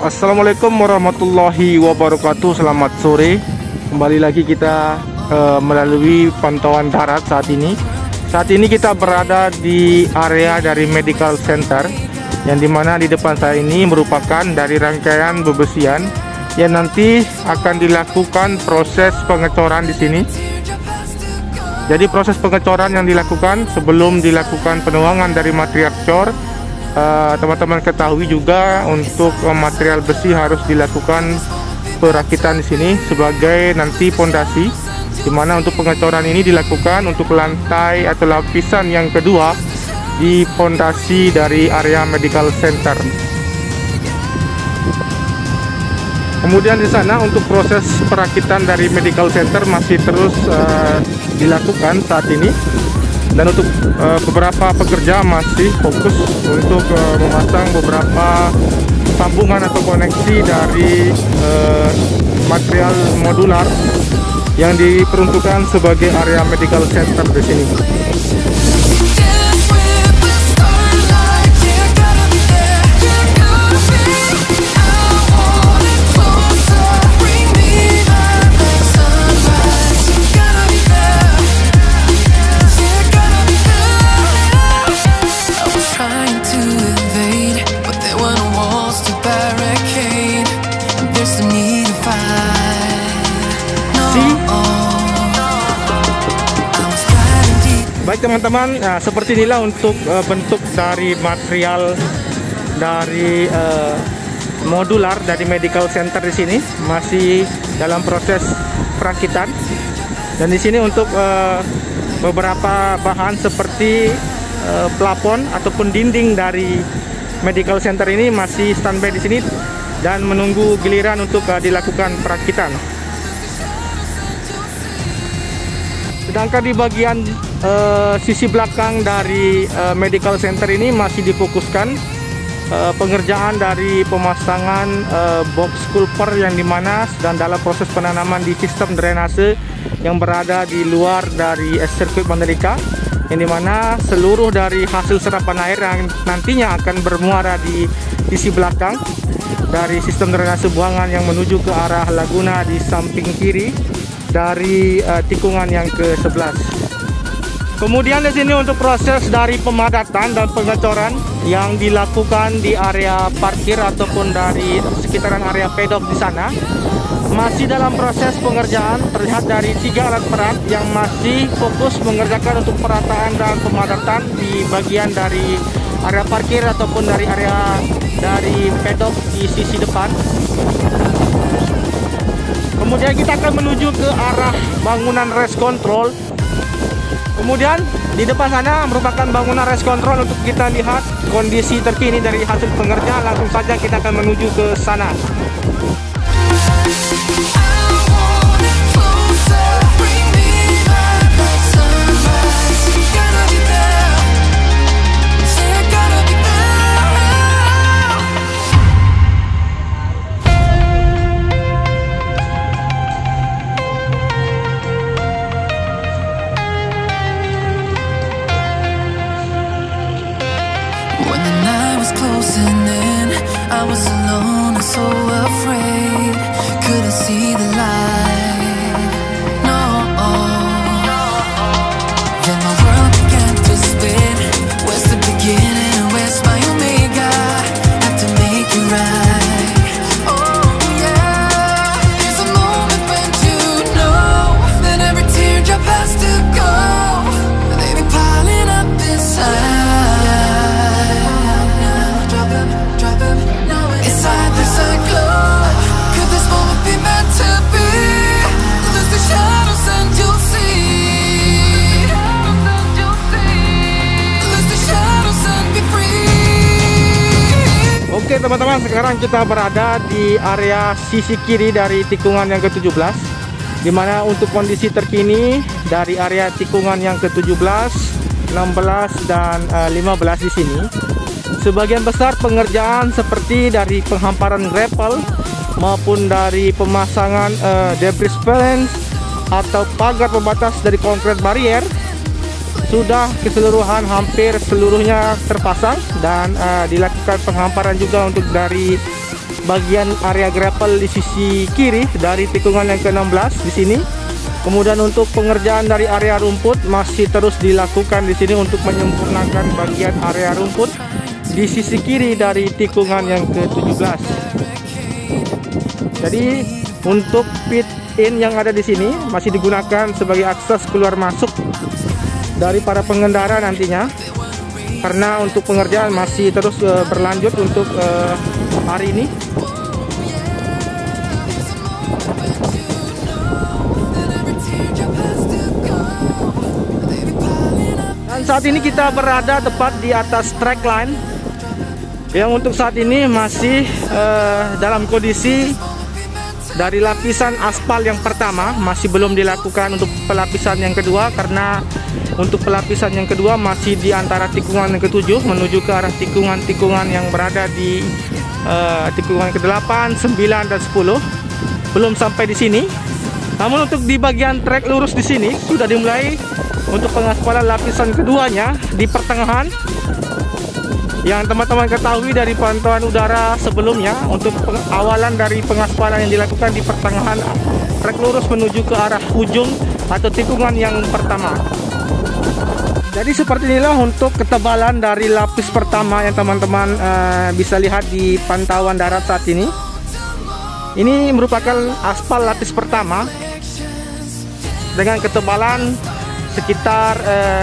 Assalamualaikum warahmatullahi wabarakatuh. Selamat sore. Kembali lagi kita melalui pantauan darat saat ini. Saat ini kita berada di area dari Medical Center, yang dimana di depan saya ini merupakan dari rangkaian bebesian yang nanti akan dilakukan proses pengecoran di sini. Jadi proses pengecoran yang dilakukan sebelum dilakukan penuangan dari material cor, teman-teman ketahui juga untuk material besi harus dilakukan perakitan di sini sebagai nanti pondasi, di mana untuk pengecoran ini dilakukan untuk lantai atau lapisan yang kedua di pondasi dari area Medical Center. Kemudian di sana untuk proses perakitan dari Medical Center masih terus dilakukan saat ini. Dan untuk beberapa pekerja masih fokus untuk memasang beberapa sambungan atau koneksi dari material modular yang diperuntukkan sebagai area Medical Center di sini. Baik teman-teman, nah, seperti inilah untuk bentuk dari material dari modular dari Medical Center di sini, masih dalam proses perakitan. Dan di sini untuk beberapa bahan seperti plafon ataupun dinding dari Medical Center ini masih standby di sini dan menunggu giliran untuk dilakukan perakitan. Sedangkan di bagian sisi belakang dari Medical Center ini masih difokuskan pengerjaan dari pemasangan box culver yang dimana sedang dalam proses penanaman di sistem drainase yang berada di luar dari sirkuit Mandalika, yang dimana seluruh dari hasil serapan air yang nantinya akan bermuara di sisi belakang dari sistem drainase buangan yang menuju ke arah Laguna di samping kiri dari tikungan yang ke-11. Kemudian di sini untuk proses dari pemadatan dan pengecoran yang dilakukan di area parkir ataupun dari sekitaran area pedok di sana masih dalam proses pengerjaan. Terlihat dari 3 alat berat yang masih fokus mengerjakan untuk perataan dan pemadatan di bagian dari area parkir ataupun dari area dari pedok di sisi depan. Kemudian kita akan menuju ke arah bangunan race control. Kemudian di depan sana merupakan bangunan race control. Untuk kita lihat kondisi terkini dari hasil pengerjaan, langsung saja kita akan menuju ke sana. Closing in, I was alone and so afraid, couldn't see the light, no. Then my world began to spin. Where's the beginning and where's my omega? Have to make it right. Oh yeah, there's a moment when you know that every teardrop has to go. They be piling up inside. Oke teman-teman, sekarang kita berada di area sisi kiri dari tikungan yang ke-17, dimana untuk kondisi terkini dari area tikungan yang ke-17, 16 dan 15 di sini, sebagian besar pengerjaan seperti dari penghamparan gravel maupun dari pemasangan debris fence atau pagar pembatas dari konkret barrier sudah keseluruhan hampir seluruhnya terpasang dan dilakukan penghamparan juga untuk dari bagian area gravel di sisi kiri dari tikungan yang ke-16 di sini. Kemudian untuk pengerjaan dari area rumput masih terus dilakukan di sini untuk menyempurnakan bagian area rumput di sisi kiri dari tikungan yang ke-17. Jadi untuk pit in yang ada di sini masih digunakan sebagai akses keluar masuk dari para pengendara nantinya, karena untuk pengerjaan masih terus berlanjut untuk hari ini. Dan saat ini kita berada tepat di atas track line yang untuk saat ini masih dalam kondisi dari lapisan aspal yang pertama masih belum dilakukan untuk pelapisan yang kedua, karena untuk pelapisan yang kedua masih di antara tikungan yang ke-7 menuju ke arah tikungan-tikungan yang berada di tikungan ke-8, 9 dan 10. Belum sampai di sini. Namun untuk di bagian trek lurus di sini sudah dimulai untuk pengaspalan lapisan keduanya di pertengahan. Yang teman-teman ketahui dari pantauan udara sebelumnya, untuk awalan dari pengaspalan yang dilakukan di pertengahan trek lurus menuju ke arah ujung atau tikungan yang pertama. Jadi seperti inilah untuk ketebalan dari lapis pertama yang teman-teman bisa lihat di pantauan darat saat ini. Ini merupakan aspal lapis pertama dengan ketebalan sekitar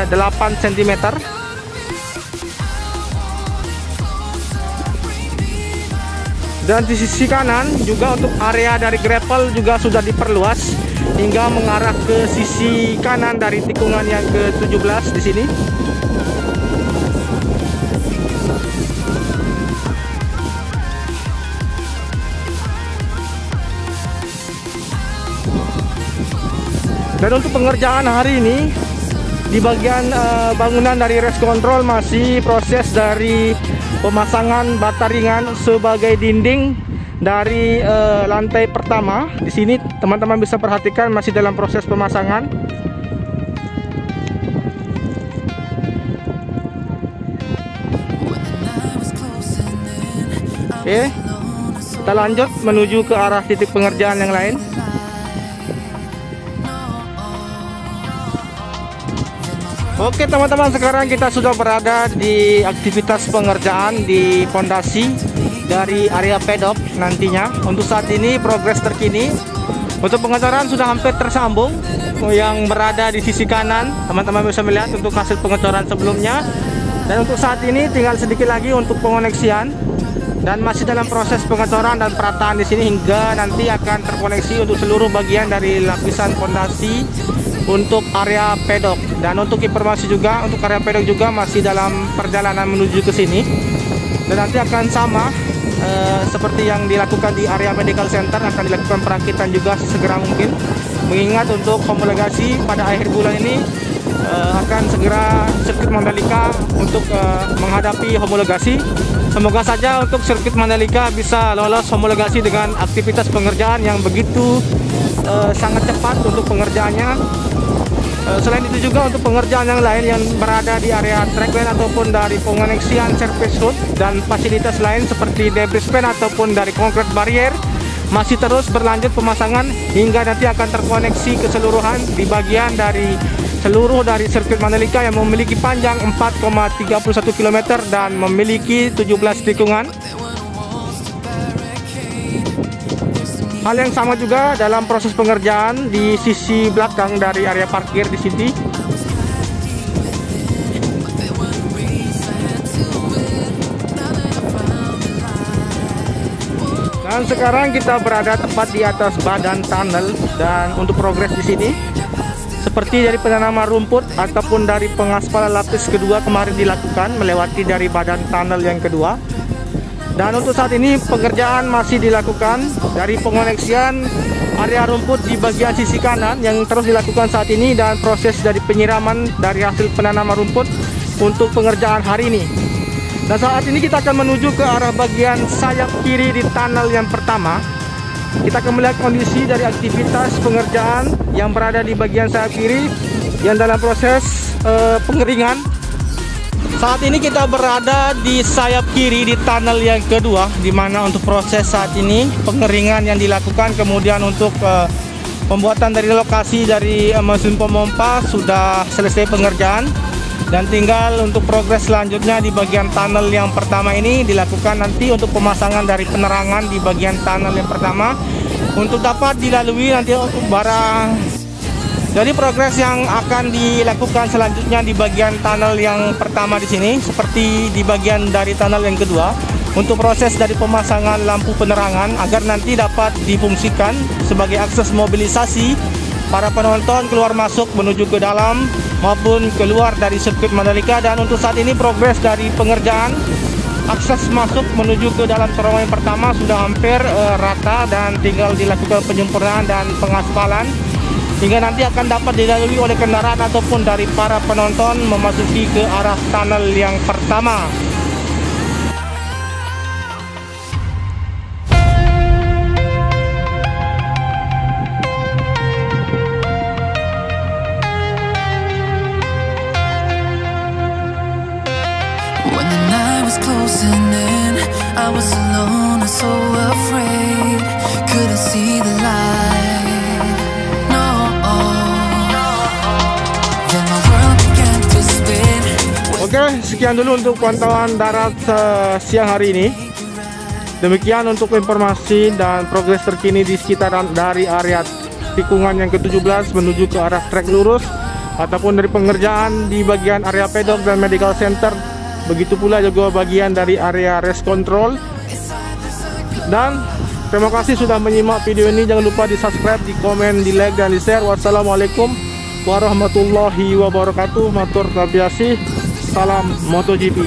8 cm. Dan di sisi kanan juga untuk area dari gravel juga sudah diperluas hingga mengarah ke sisi kanan dari tikungan yang ke-17 di sini. Dan untuk pengerjaan hari ini di bagian bangunan dari race control masih proses dari pemasangan bata ringan sebagai dinding dari lantai pertama. Di sini teman-teman bisa perhatikan masih dalam proses pemasangan. Oke, kita lanjut menuju ke arah titik pengerjaan yang lain. Oke teman-teman, sekarang kita sudah berada di aktivitas pengerjaan di fondasi dari area pedok nantinya. Untuk saat ini progres terkini untuk pengecoran sudah hampir tersambung. Yang berada di sisi kanan teman-teman bisa melihat untuk hasil pengecoran sebelumnya. Dan untuk saat ini tinggal sedikit lagi untuk pengoneksian dan masih dalam proses pengecoran dan perataan di sini hingga nanti akan terkoneksi untuk seluruh bagian dari lapisan fondasi untuk area pedok. Dan untuk informasi juga untuk area pedok juga masih dalam perjalanan menuju ke sini, dan nanti akan sama seperti yang dilakukan di area medical center, akan dilakukan perakitan juga sesegera mungkin, mengingat untuk homologasi pada akhir bulan ini akan segera sirkuit Mandalika untuk menghadapi homologasi. Semoga saja untuk sirkuit Mandalika bisa lolos homologasi dengan aktivitas pengerjaan yang begitu sangat cepat untuk pengerjaannya. Selain itu juga untuk pengerjaan yang lain yang berada di area trackline ataupun dari pengoneksian surface road dan fasilitas lain seperti debris pen ataupun dari concrete barrier masih terus berlanjut pemasangan hingga nanti akan terkoneksi keseluruhan di bagian dari seluruh dari sirkuit Mandalika yang memiliki panjang 4,31 km dan memiliki 17 tikungan. Hal yang sama juga dalam proses pengerjaan di sisi belakang dari area parkir di sini. Dan sekarang kita berada tepat di atas badan tunnel, dan untuk progres di sini seperti dari penanaman rumput ataupun dari pengaspalan lapis kedua kemarin dilakukan melewati dari badan tunnel yang kedua. Dan untuk saat ini pengerjaan masih dilakukan dari pengoneksian area rumput di bagian sisi kanan yang terus dilakukan saat ini, dan proses dari penyiraman dari hasil penanaman rumput untuk pengerjaan hari ini. Dan saat ini kita akan menuju ke arah bagian sayap kiri di tunnel yang pertama. Kita akan melihat kondisi dari aktivitas pengerjaan yang berada di bagian sayap kiri yang dalam proses pengeringan. Saat ini kita berada di sayap kiri di tunnel yang kedua, di mana untuk proses saat ini pengeringan yang dilakukan, kemudian untuk pembuatan dari lokasi dari mesin pompa sudah selesai pengerjaan, dan tinggal untuk progres selanjutnya di bagian tunnel yang pertama ini dilakukan nanti untuk pemasangan dari penerangan di bagian tunnel yang pertama untuk dapat dilalui nanti barang. Jadi progres yang akan dilakukan selanjutnya di bagian tunnel yang pertama di sini seperti di bagian dari tunnel yang kedua untuk proses dari pemasangan lampu penerangan agar nanti dapat difungsikan sebagai akses mobilisasi para penonton keluar masuk menuju ke dalam maupun keluar dari sirkuit Mandalika. Dan untuk saat ini progres dari pengerjaan akses masuk menuju ke dalam terowongan yang pertama sudah hampir rata dan tinggal dilakukan penyempurnaan dan pengaspalan hingga nanti akan dapat dilalui oleh kendaraan ataupun dari para penonton memasuki ke arah tunnel yang pertama. When the night was closing in, I was alone and so afraid. Couldn't see the light. Oke, sekian dulu untuk pantauan darat siang hari ini. Demikian untuk informasi dan progres terkini di sekitaran dari area tikungan yang ke-17 menuju ke arah trek lurus ataupun dari pengerjaan di bagian area pedok dan medical center. Begitu pula juga bagian dari area race control. Dan terima kasih sudah menyimak video ini. Jangan lupa di subscribe, di komen, di like, dan di share. Wassalamualaikum warahmatullahi wabarakatuh. Matur tabiasi. Salam MotoGP.